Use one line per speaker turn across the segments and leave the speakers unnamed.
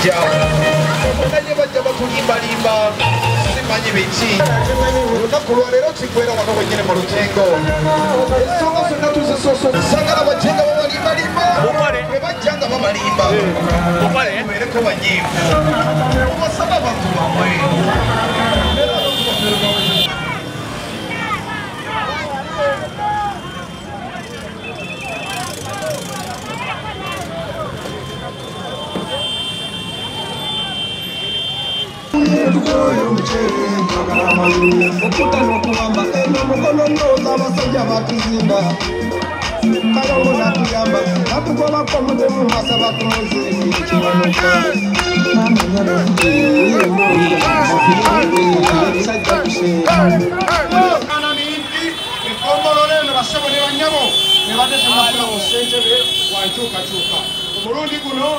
bajja naye bajja bakulimbalimba simanyi biki olunaku lwaleero kiggwera wano wennyini mu lutengo ensonga zonna tuzisoosa sagala bajje nga babalimbalimba bwe bajja nga babalimba bereko banyiivu obasaba abantu bamwe
okuta n'okugamba eno mukono ndowooza abasajja batuzimba kalongo natuyamba natugobako omutemu basaba tumuze ekimanuka ekombolola eno basebo ne banyabo ne batetemakula ku ssentebe wankyukakyuka omulundi guno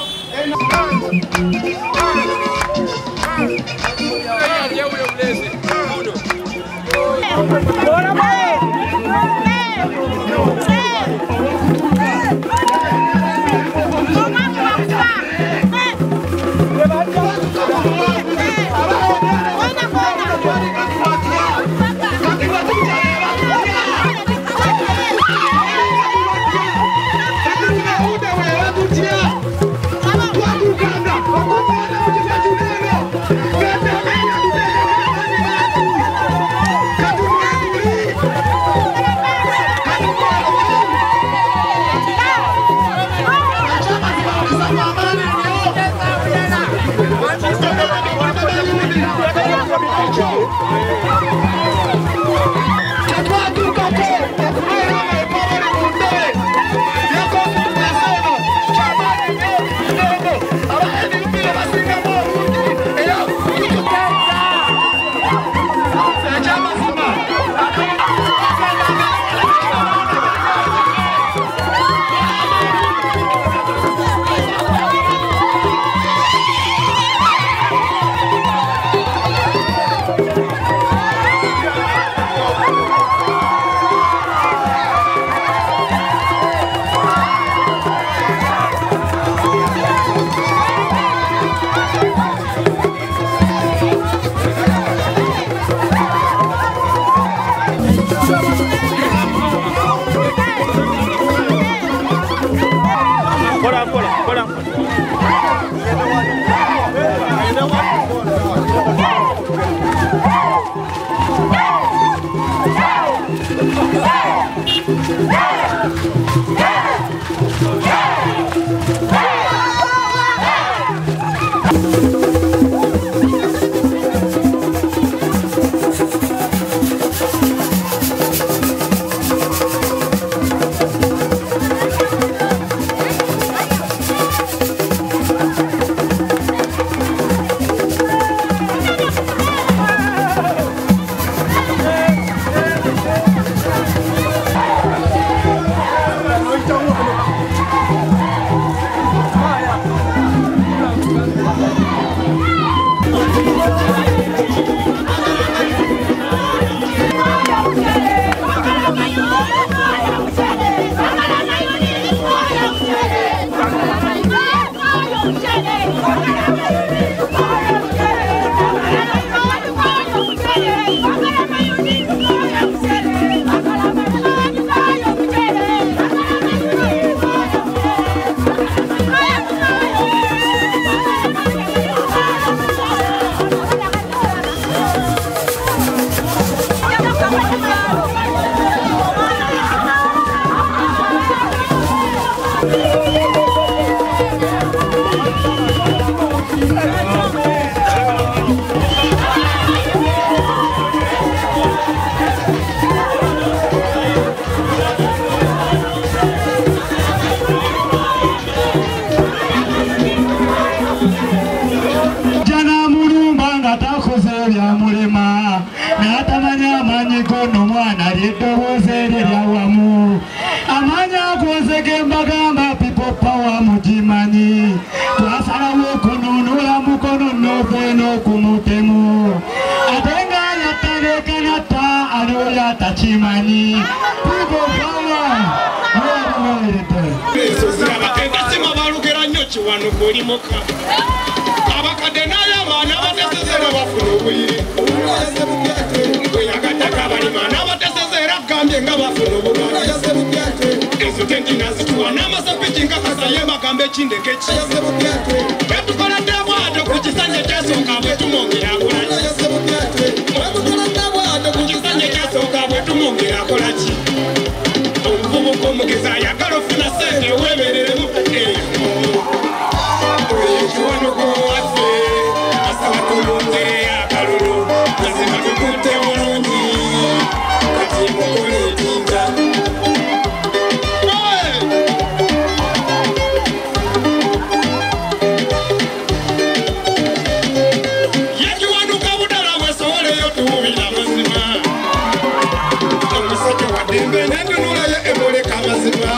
Wano kuli moka
bwiri gwe yagataka abalima n'abatesezera gambye nga bafuna obulwadde ezo tendina zituwa n'amasapiki nkakasa ye bagamba ekindeke ki betukoladde bwato ku kisanja kyasooka bwe tumwongera akola ki betukoladde bwato ku kisanja kyasooka bwe tumwongera akola ki omuvubuka omugezi ayagala ofuna sente weebereremu ekiwanuko waffe asaba tulungereyo akalulu mazima tukutte bulungi kati mukole etinda yekiwanuka budala bwesowoleyo tuwubira mazima omusajja waddembe nendunulayo emuleka amazima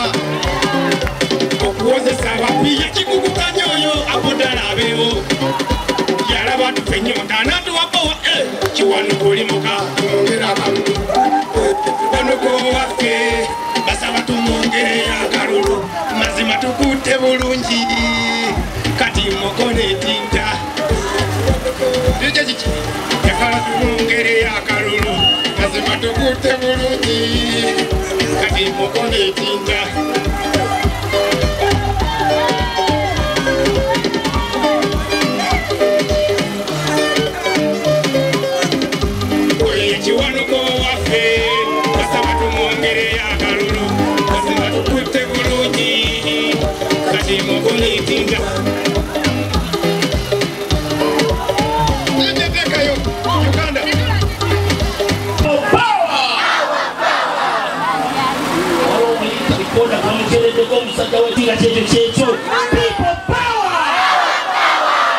okuwozesa abapi yakigugukanya oyo abudala abeewo yalaba tufe nyonta natuwakowa kiwanuka olimuka tumwongere akalulu kiwanuka waffe basaba tumwongereyo akalulu mazima tukutte bulungi kati mukole etinta kiki yakala tumwongereyo akalulu mazima tukutte bulungi kati mukole etinta ekiwanuko waffe basaba tumwongereyo akalulu mazima tukutte bulungi kati mukole etinta tekayo Uganda
Koda kamukelede komusajja wetinga kyekyo kyekyo people power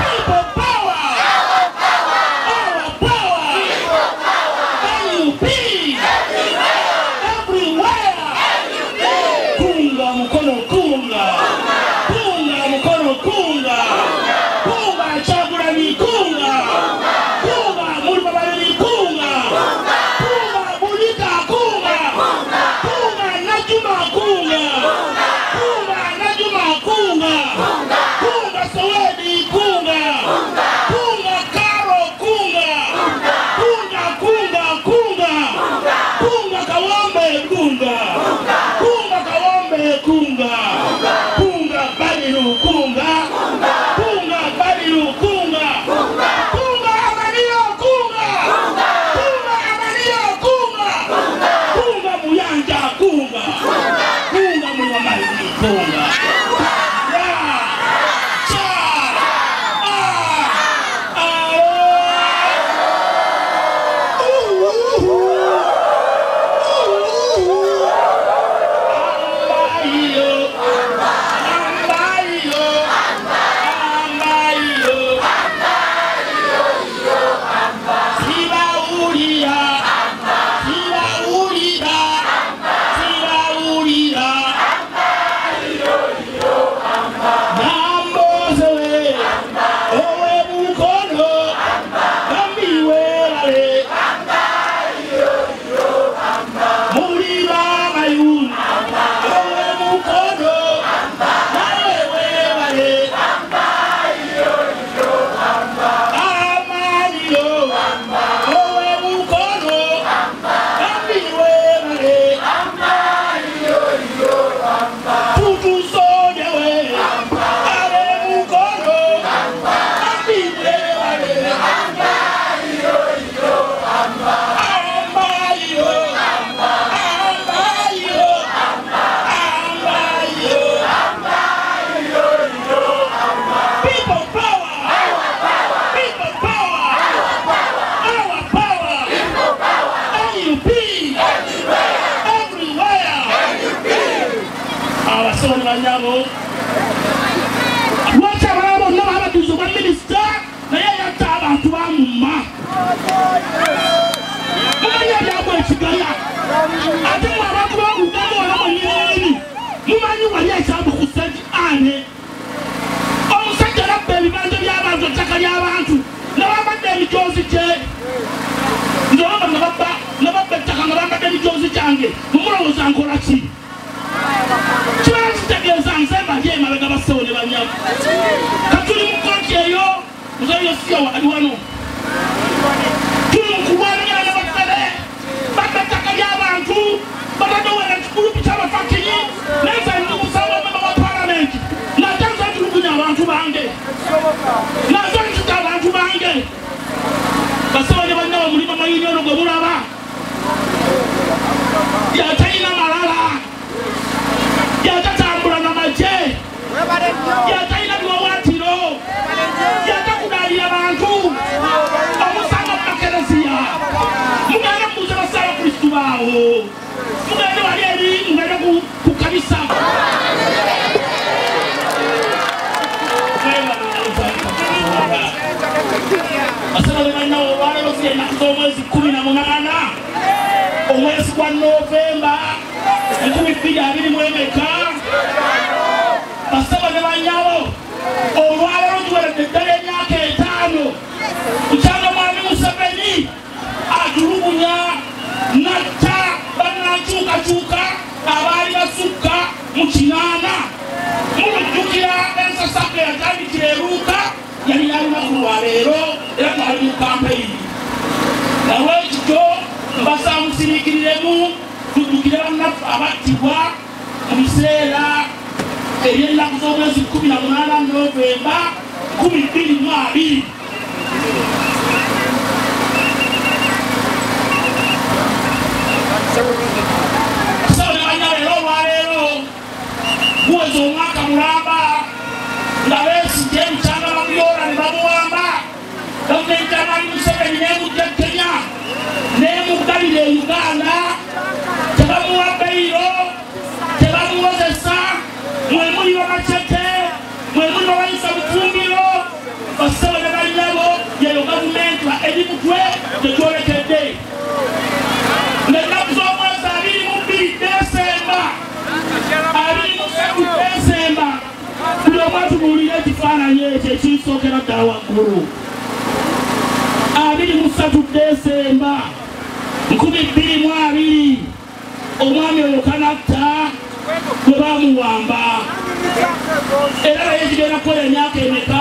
people power our power NUP everywhere kunga mukono kunga kunga mukono kunga kunga Kyagulanyi kunga kunga Mulubabaleni kunga kunga Bulika kunga kunga Najuma kunga kunga Najuma kunga kunga Sowedi kunga kunga Karo kunga kunga kunga kunga kunga Kawambe kunga kunga Kawambe kunga kunga Baliru kunga kunga Baliru kunga kunga Amalio kunga kunga Amalio kunga kunga Muyanja kunga kunga Mulubabaleni kunga Nyabo wacha barabo no abatuzo ba minister na yaya taba abantu bamuma mumanya byabo ekigaya ate abantu bagudamo abanyini mumanyi wali asabu kusaji ane omusajja rabbe bibanje byabantu taka byabantu nababadde emijozi kye ndoba nababbe taka nababadde emijozi kyange mumulowooza nkola ki Chigeza nzemba ye mabega basewo ne banyago katuli mu konti eyo muzayo siya wa aliwano But I want to group each other fucking in. Next time you will sound member of parliament. Now that's what you want to bange. Now that's what you want to bange. But some of them know we don't union of Gomurava. Yataina Malala. Yatatambura na maje. Yataina Mwatiro. Yatakudali abantu. Amusanga makerezia. Mugana muzaba sala Kristo bawo. Mugana wali ngana ku kanisa. Asana bana wale wasi na mwezi 18 omwezi kwa Novemba 2022 mwemeka basaba ne banyawo olwalo rutuwele ddala emyaka 5 ukyanga mwami Museveni atulugunya natta bannakyukakyuka abaali basukka mu kinaana mulujjukira ensasaka yatandikira eruuka yali yalinaku lwaleero era twali mu kampeyini nawekityo mbasamusirikiriremu tujjukire bannaffe abattibwa mu biseera eby'ennaku z'omwezi 18 Novemba 2022. Sawa ne bannaleero olwaleero guweza omwaka mulamba nga beesigye ebikyanga bamuyoola ne bamuwamba gavumenti amaali Museveni n'emujja Kenya n'emuggalira e Uganda tebamuwa beyiro tebamuwozesa mwe muli bamacete mwe muli babayisa bufumbiro basaba ne banyabo yeyo gavumenti ba eri mutwe tetwolekedde n'ennaku z'omwezi 22 Desemba 23 Desemba buli omu atunuulira ekifaananyi ekyo ekisookera ddala waggulu 23 Desemba 2022 omwami oyo Kanatta gwe bamuwamba era naye kigenda kukola emyaka emeka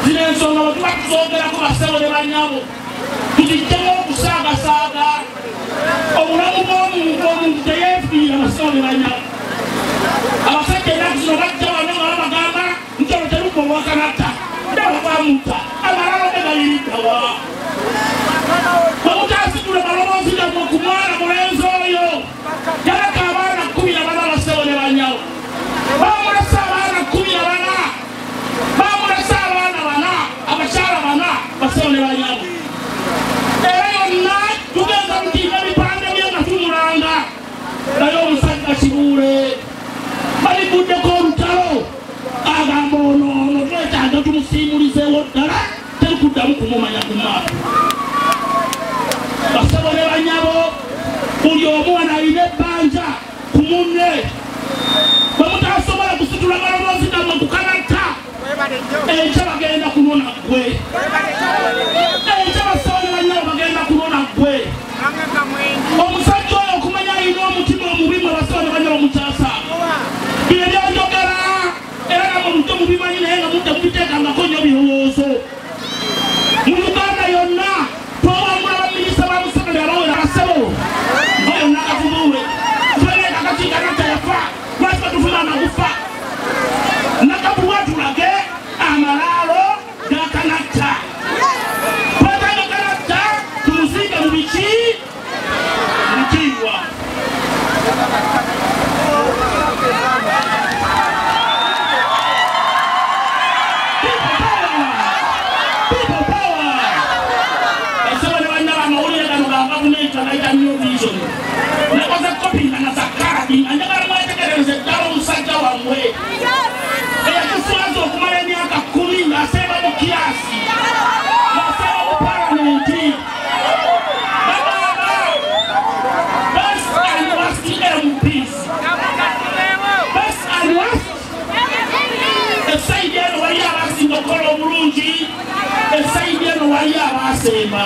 zino ensonga bwe tuba tuzoogerako basebo ne banyabo tuzijjemu okusaagasaaga obulamu bw'omuntu omuntu teyeefiira basebo ne banyabo abasajja ennaku zino bajja wano nga babagamba nti olwo terubba olwa Kanatta ndaba bamutta amalalo ne galiriddawa bamutaasitula maloboozi gammwe ku mwana mulenzi oyo yaleka abaana 14 basebo ne banyabo bamulesa abaana 14 bamulesa abaana 4 abakyala 4 basebo ne banyabo era yonna tugenza mutimba bipande bye nga tumulanga naye omusajja kibuule baliguddeko olutalo agamba ono twetaaga tumusiimulizeewo ddala terikuddamu kumumanya ku maapu basebo ne banyabo buli omu wano alina ebbanja ku munne bwe mutasobola kusitula maloboozi gammwe ku Kanatta enkya bagenda kunona ggwe enkya basebo ne banyabo bagenda kunona ggwe omusajja oyo okumanya alina omutima omubi mwe basebo ne banyabo mukyasa bino byanjogera era namwe mujje mubimanyi naye nga mudde mubiteekangako nnyo birowoozo mu Uganda yonna twawangula baminisita ba Museveni abawera basebo oyo nakavubuwe twereeka kati Kanatta yafa lwaki batufuna amagufa nakavubuwa tulage amalaalo ga Kanatta twetaaga Kanatta tumuziike mu biki mukiirwa nakoze kopinga na zakarabi anjagala mwetegereze ddala omusajja wammwe eyakiswaza okumala emyaka 10 ng'aseeba mu kiasi ng'aseeba mu palamenti bagamba best and worst MPs best and worst esayidi eno wali abasinga okukola obulungi esayidi eno wali abasemba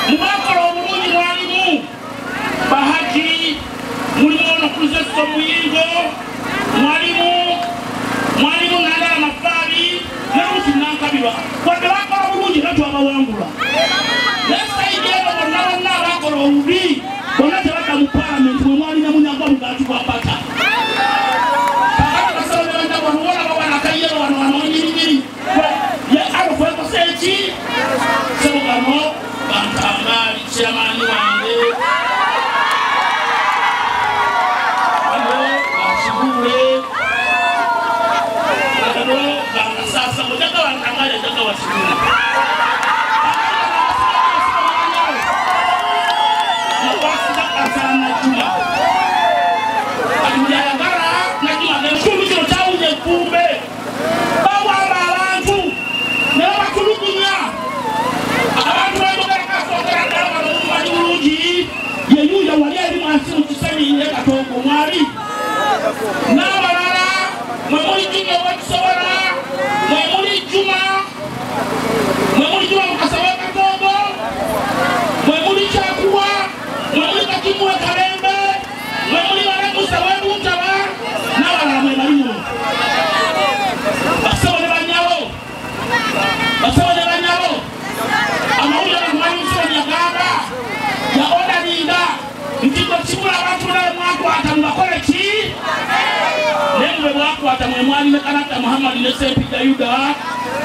mubakola obulungi mwalimu Bahati mulimu ono Kristo Muyingo mwalimu Nandala Mafari Narusi Nankabirwa wadde bakola bulungi nga twabawangula nesayidi eno bonna bakola obubi bonna tebadda mu jaga wangangalia jaga wasikuna na wasida kasana juma alimjaya gara na juma na shulu kilo chao nyekumbe bawa abantu na wakulukunya abantu wandoka kasokera kama n'umwali bulungi yeyuya wali ali mwansi mukisani nekatoko mwali n'abalala mwemuli juma wakisobola mwemuli juma mukasa w'akatogo mwemuli kyakuwa mwemuli kakimu w'ekalembe mwemuli balamusa w'ebuntaba n'abalala mwebalimu basabo ne banyabo amawulire gakumali musoni yagamba yaodalinga nti gwe kibula abantu naye mwakwata mubakole ki naye mwe bwakwata mwe mwali ne Kanata Muhammad ne Sempija Yuda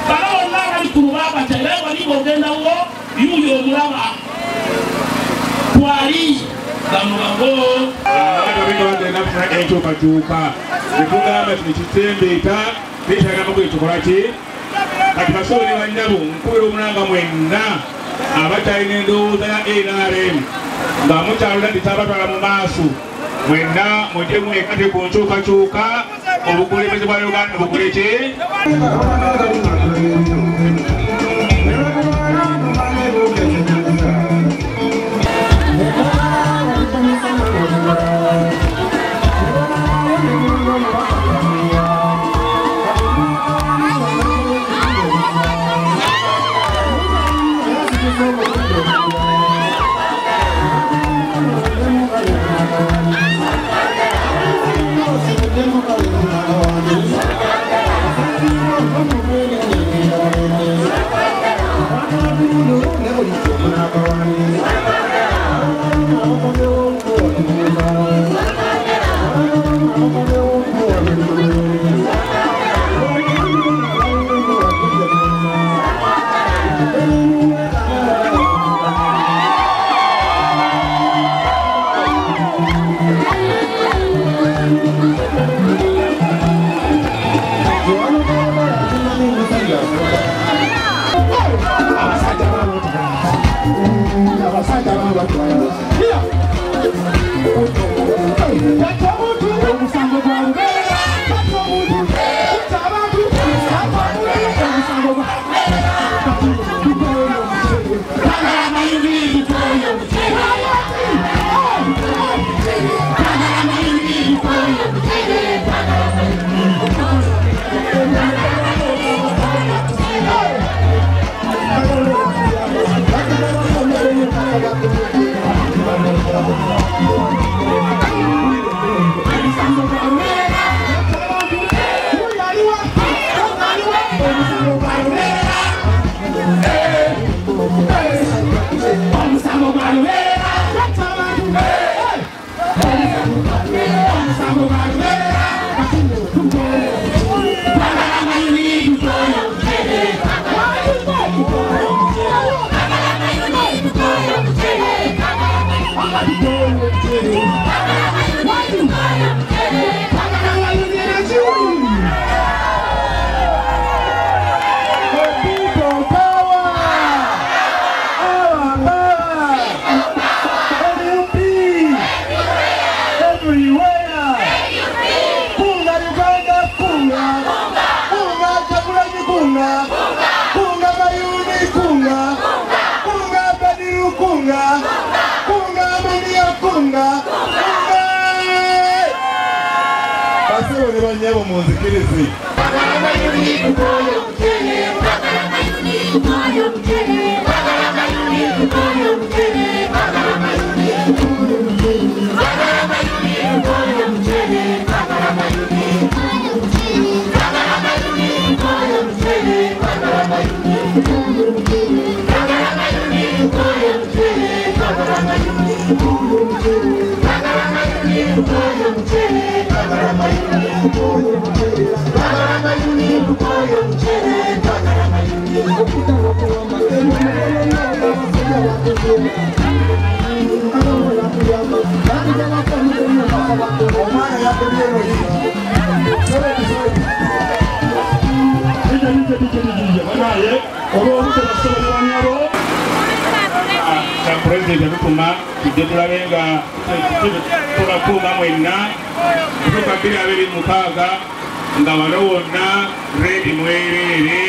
bano bonna abali ku lubaba tere wali b'ogendawo yuyo omulaba twali gamulango
abantu bigende nafuna enkyukakyuka netugamba kino kisembeeta bitagamba kwekikola ki kati basobole banyabo nkubira omulanga mwenna abatalina endowooza ya NRM nga mukyalula titabatwala mu maaso mwenna mujje mwekate ku nkyukakyuka obukulembeze bwa Uganda bukole ki
Thank you. olw'obudde basobole wanyabo
kya pulezidenti yatutuma tujje tulabe nga tubakuuma mwenna kutuuka 2026 nga wano wonna redi mwereere